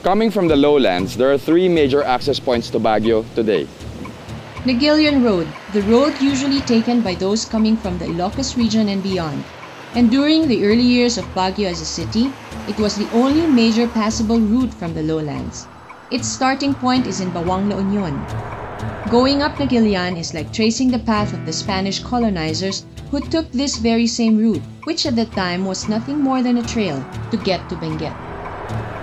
Coming from the lowlands, there are three major access points to Baguio today. Negillion Road, the road usually taken by those coming from the Ilocos region and beyond. And during the early years of Baguio as a city, it was the only major passable route from the lowlands. Its starting point is in Bawang, La Union. Going up Negillion is like tracing the path of the Spanish colonizers who took this very same route, which at the time was nothing more than a trail to get to Benguet.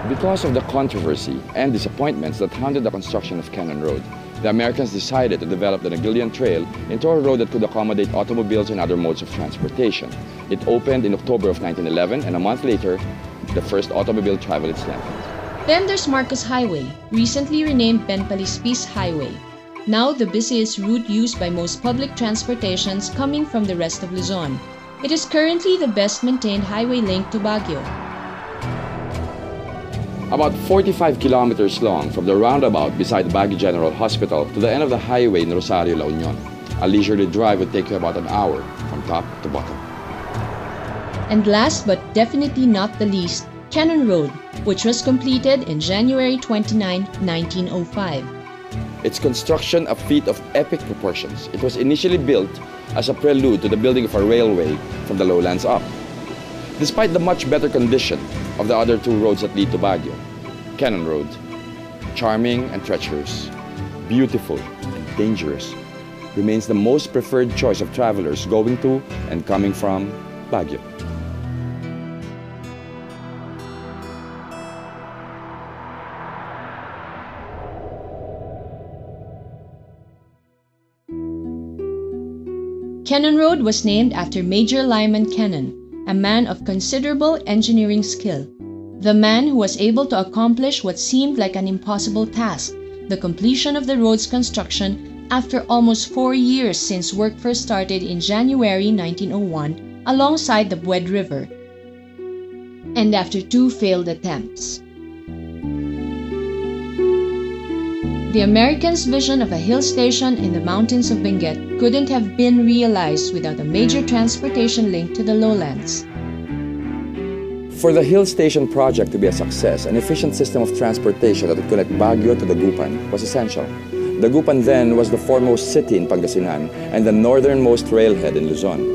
Because of the controversy and disappointments that hounded the construction of Cannon Road, the Americans decided to develop the Negillion Trail into a road that could accommodate automobiles and other modes of transportation. It opened in October of 1911, and a month later, the first automobile traveled its length. Then there's Marcos Highway, recently renamed Ben Palispis Highway. Now the busiest route used by most public transportations coming from the rest of Luzon. It is currently the best maintained highway link to Baguio. About 45 kilometers long from the roundabout beside Baguio General Hospital to the end of the highway in Rosario, La Union. A leisurely drive would take you about an hour from top to bottom. And last but definitely not the least, Cannon Road, which was completed in January 29, 1905. Its construction a feat of epic proportions. It was initially built as a prelude to the building of a railway from the lowlands up. Despite the much better condition of the other two roads that lead to Baguio, Cannon Road, charming and treacherous, beautiful and dangerous, remains the most preferred choice of travelers going to and coming from Baguio. Cannon Road was named after Major Lyman Cannon, a man of considerable engineering skill. The man who was able to accomplish what seemed like an impossible task, the completion of the road's construction after almost 4 years since work first started in January 1901 alongside the Bued River, and after 2 failed attempts. The Americans' vision of a hill station in the mountains of Benguet couldn't have been realized without a major transportation link to the lowlands. For the hill station project to be a success, an efficient system of transportation that would connect Baguio to Dagupan was essential. Dagupan then was the foremost city in Pangasinan and the northernmost railhead in Luzon.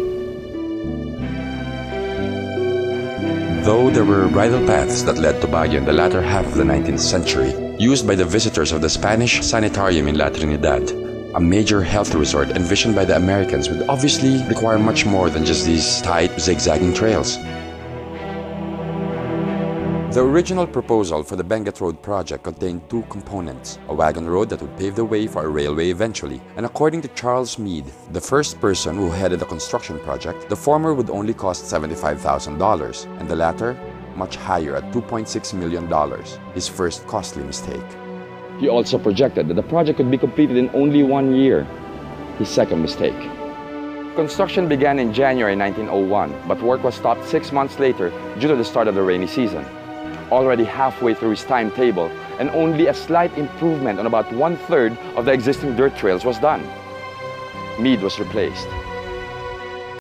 Though there were bridle paths that led to Baguio in the latter half of the 19th century, used by the visitors of the Spanish Sanitarium in La Trinidad, a major health resort envisioned by the Americans would obviously require much more than just these tight, zigzagging trails. The original proposal for the Benguet Road project contained 2 components, a wagon road that would pave the way for a railway eventually, and according to Charles Meade, the first person who headed the construction project, the former would only cost $75,000, and the latter much higher at $2.6 million, his first costly mistake. He also projected that the project could be completed in only 1 year, his second mistake. Construction began in January 1901, but work was stopped 6 months later due to the start of the rainy season. Already halfway through his timetable, and only a slight improvement on about 1/3 of the existing dirt trails was done. Meade was replaced.